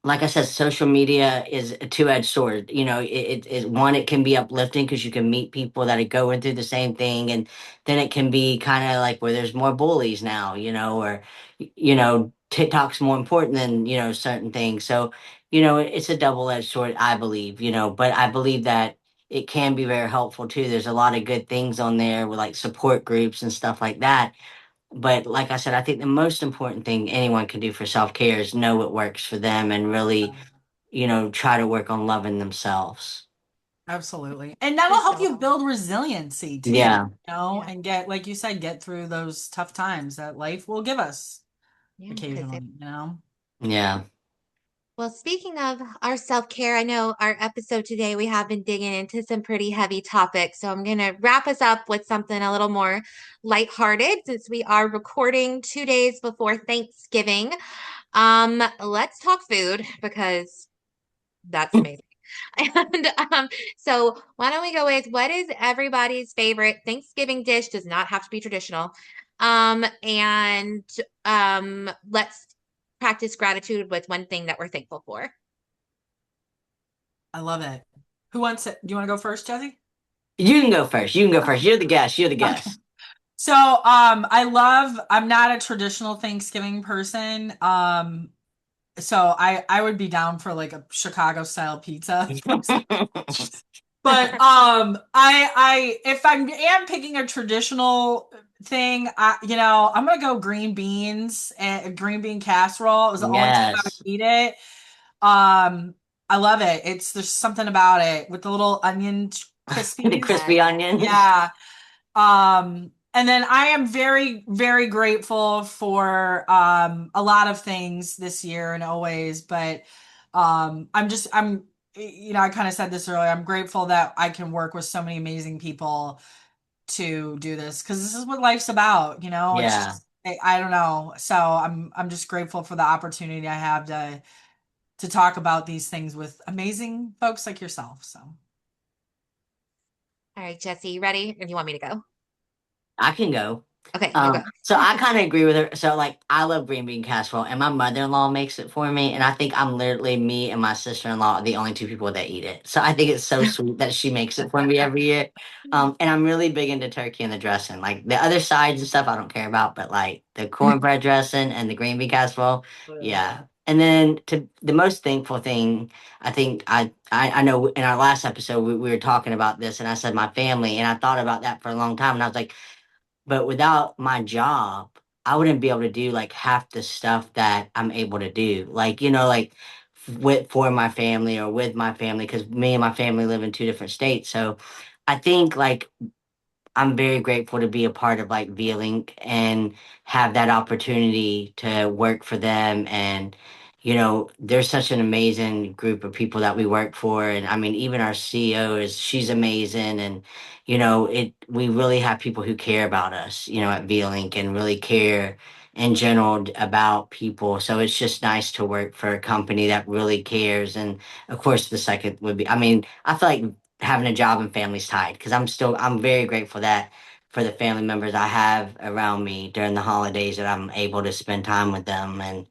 like I said, social media is a two-edged sword. One, it can be uplifting because you can meet people that are going through the same thing, and then it can be kind of like where there's more bullies now, or TikTok's more important than certain things. So it's a double-edged sword, I believe. But I believe that it can be very helpful too. There's a lot of good things on there with like support groups and stuff like that. But like I said, I think the most important thing anyone can do for self-care is know what works for them and really, try to work on loving themselves. Absolutely. And that'll For help you sure. build resiliency too, Yeah. Yeah. and get, like you said, get through those tough times that life will give us Yeah. Because occasionally. Yeah. well, speaking of our self-care, I know our episode today, we have been digging into some pretty heavy topics. So I'm going to wrap us up with something a little more lighthearted since we are recording 2 days before Thanksgiving. Let's talk food because that's amazing. And so why don't we go with what is everybody's favorite Thanksgiving dish? Does not have to be traditional. And let's practice gratitude with one thing that we're thankful for. I love it. Who wants it? Do you want to go first, Jesse? You can go first. You can go first. You're the guest. You're the Okay. guest. So, I'm not a traditional Thanksgiving person. So I would be down for like a Chicago style pizza. But if I am picking a traditional thing, I'm gonna go green beans and green bean casserole. It was the only time I would Yes. eat it. Um, I love it. There's something about it with the little onion The crispies. crispy Yes. onions. Yeah. And then I am very, very grateful for a lot of things this year and always, but I kind of said this earlier. I'm grateful that I can work with so many amazing people to do this because this is what life's about, It's Yeah. just I don't know. So I'm just grateful for the opportunity I have to talk about these things with amazing folks like yourself. So All right, Jesse, you ready? Or do you want me to go? I can go. Okay, you go. So I kind of agree with her. So like I love green bean casserole and my mother-in-law makes it for me. And I think I'm literally me and my sister-in-law are the only two people that eat it. So I think it's so sweet that she makes it for me every year. And I'm really big into turkey and the dressing. Like the other sides and stuff I don't care about, but like the cornbread dressing and the green bean casserole, yeah. And then to the most thankful thing, I think I know in our last episode we were talking about this and I said my family and I thought about that for a long time and I was like, but without my job, I wouldn't be able to do like half the stuff that I'm able to do. Like, like with for my family or with my family, because me and my family live in two different states. So I think like I'm very grateful to be a part of like V-Link and have that opportunity to work for them. And, there's such an amazing group of people that we work for. And I mean, even our CEO she's amazing. And, we really have people who care about us, at V-Link and really care in general about people. So it's just nice to work for a company that really cares. And of course, the second would be, I mean, I feel like having a job and family's tied because I'm very grateful that for the family members I have around me during the holidays that I'm able to spend time with them and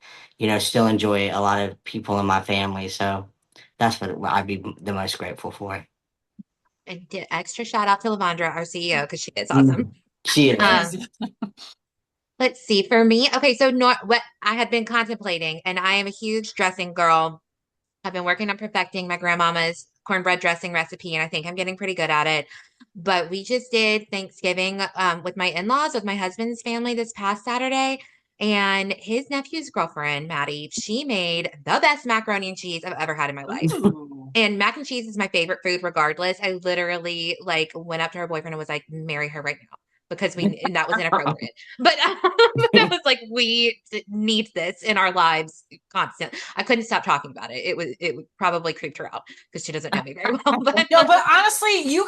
still enjoy a lot of people in my family. So that's what I'd be the most grateful for. And extra shout out to Lavandra, our CEO, because she is awesome. Mhm. She she is. Um, is. let's see. For me, okay, so what I had been contemplating, and I am a huge dressing girl. I've been working on perfecting my grandmama's cornbread dressing recipe, and I think I'm getting pretty good at it. But we just did Thanksgiving with my in-laws, with my husband's family this past Saturday. And his nephew's girlfriend, Maddie, she made the best macaroni and cheese I've ever had in my life. Ooh. And mac and cheese is my favorite food regardless. I literally like went up to her boyfriend and was like, marry her right now because and that was inappropriate. But, but I was like, we need this in our lives constant. I couldn't stop talking about it. It probably creeped her out because she doesn't know me very well. But No, but honestly,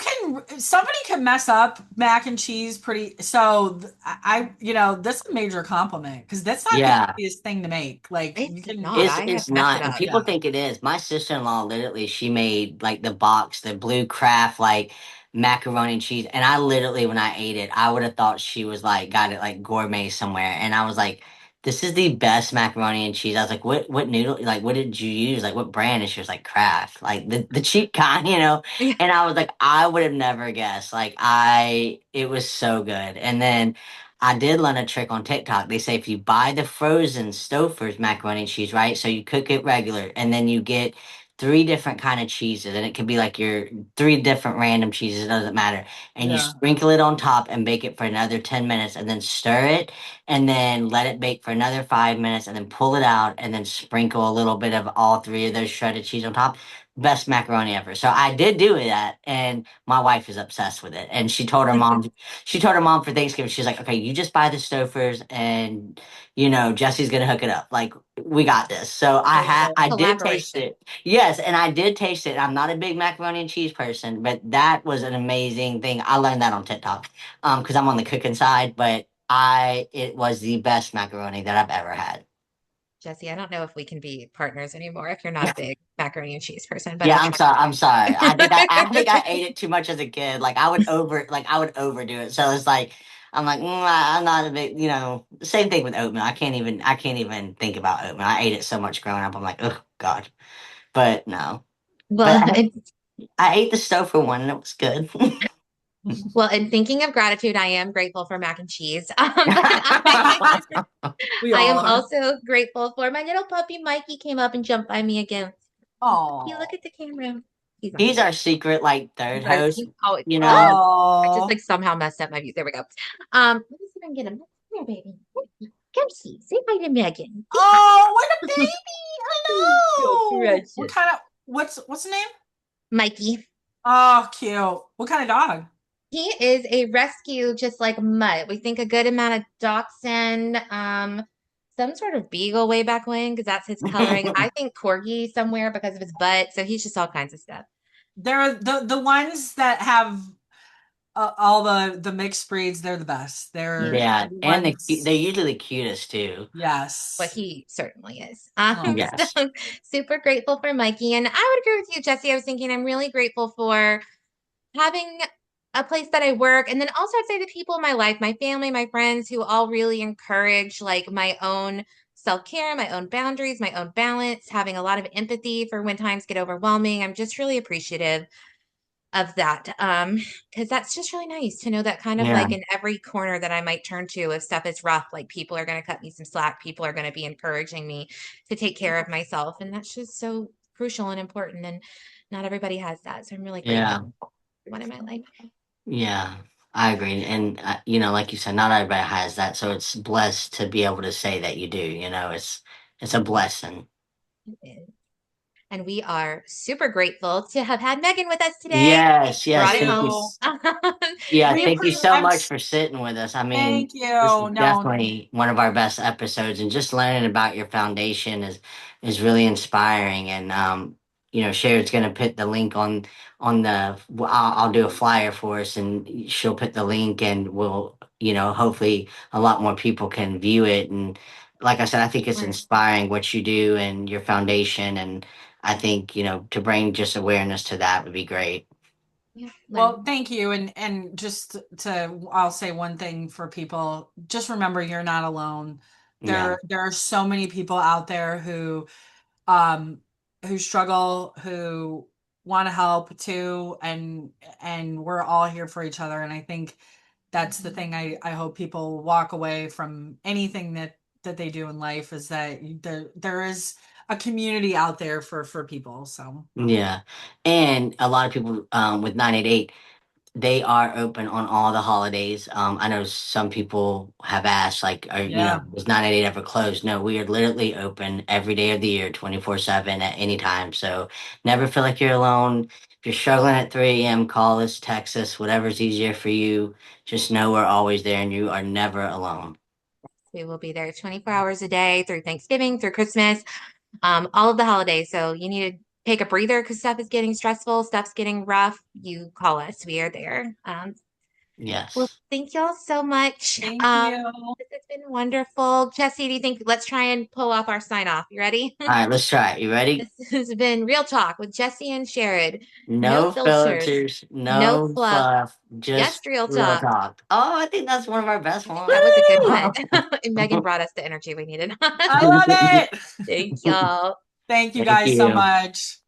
somebody can mess up mac and cheese pretty. So that's a major compliment because that's not the Yeah. easiest thing to make. Like you it's can, not. I have It's messed it not, and up. people yeah, think it is. My sister-in-law literally, she made like the box, the blue craft like macaroni and cheese, and I literally when I ate it, I would have thought she was like got it like gourmet somewhere, and I was like, "This is the best macaroni and cheese." I was like, "What noodle? Like, what did you use? Like, what brand?" And she was like, "Kraft, like the cheap kind, you know." Yeah. And I was like, "I would have never guessed." It was so good, and then. I did learn a trick on TikTok. They say if you buy the frozen Stouffer's macaroni and cheese, right? So you cook it regular, and then you get three different kind of cheeses, and it could be like your three different random cheeses. It doesn't matter. And you yeah. sprinkle it on top and bake it for another 10 minutes, and then stir it, and then let it bake for another 5 minutes, and then pull it out, and then sprinkle a little bit of all three of those shredded cheese on top. best macaroni ever. So I did do that, and my wife is obsessed with it. And she told her mom for Thanksgiving, she's like, okay, you just buy the Stouffer's, and Jesse's gonna hook it up. Like, we got this. So I love it. I did taste Collaboration. it. Yes, and I did taste it. I'm not a big macaroni and cheese person, but that was an amazing thing. I learned that on TikTok, because I'm on the cooking side, but it was the best macaroni that I've ever had. Jesse, I don't know if we can be partners anymore if you're not a big macaroni and cheese person, but Yeah, I'll I'm try. sorry. I'm sorry. I think I ate it too much as a kid. Like, I would overdo it. So it's like I'm like, I'm not a big, same thing with oatmeal. I can't even think about oatmeal. I ate it so much growing up. I'm like, oh God. But no. But Well, I ate the Stouffer one and it was good. well, in thinking of gratitude, I am grateful for mac and cheese. But We I all am are. also grateful for my little puppy Mikey came up and jumped by me again. You look Oh. at the camera. He's my He's baby. our secret, like, third Our host, cute. Oh, you know? I just Oh. like somehow messed up my view. There we go. Let me see if I can get him. Come here, baby. Come see. Say hi to Megan. Say hi. Oh, what a baby. So Hello. What precious. kind of what's the name? Mikey. Oh, cute. What kind of dog? He is a rescue, just like Mutt. We think a good amount of Dachshund, some sort of beagle way back when, because that's his coloring. I think corgi somewhere because of his butt. So he's just all kinds of stuff. They're the ones that have all the mixed breeds. They're the best. They're Yeah, the and they're ones. usually the cutest too. But Yes. he certainly is. Oh. Yes. So super grateful for Mikey. And I would agree with you, Jesse. I was thinking I'm really grateful for having a place that I work. And then also I'd say the people in my life, my family, my friends who all really encourage like my own self-care, my own boundaries, my own balance, having a lot of empathy for when times get overwhelming. I'm just really appreciative of that. Because that's just really nice to know that kind of Yeah. like in every corner that I might turn to if stuff is rough, like people are going to cut me some slack, people are going to be encouraging me to take care of myself. And that's just so crucial and important. And not everybody has that. So I'm really grateful Yeah. for everyone in my life. Yeah, I agree. And like you said, not everybody has that, so it's blessed to be able to say that you do. It's a blessing. And we are super grateful to have had Megan with us today. Yes, Brought yes. it Thank you. home. Yeah, We thank you approve. so much for sitting with us. I mean, Thank this is you. No. definitely one of our best episodes, and just learning about your foundation is really inspiring. And Sherrod's gonna put the link on I'll do a flyer for us, and she'll put the link, and we'll hopefully a lot more people can view it. And like I said, I think it's Sure. inspiring what you do and your foundation, and I think to bring just awareness to that would be great. Yeah. Well, thank you. And just I'll say one thing for people. Just remember you're not alone. Yeah. There are so many people out there um who struggle, who want to help too, and we're all here for each other. And I think that's the thing I hope people walk away from anything that they do in life is that there is a community out there for people. So Yeah. And a lot of people with 988, they are open on all the holidays. I know some people have asked, like, yeah. was 988 ever closed? No, we are literally open every day of the year, 24/7 at any time. So never feel like you're alone. If you're struggling at 3 a.m., call us, text us, whatever's easier for you. Just know we're always there and you are never alone. We will be there 24 hours a day through Thanksgiving, through Christmas, all of the holidays. So you need to take a breather because stuff is getting stressful, stuff's getting rough. You call us. We are there. Well, Yes. thank y'all so much. Thank you. This has been wonderful. Jesse, do you think let's try and pull off our sign off? You ready? All right, let's try it. You ready? This has been Real Talk with Jesse and Sherrod. No No filters, filters, no no fluff, fluff, just just real real talk. talk. Oh, I think that's one of our best I think that was a good one. ones. And Megan brought us the energy we needed. I love it. Thank y'all. Thank you Thank guys so you. much.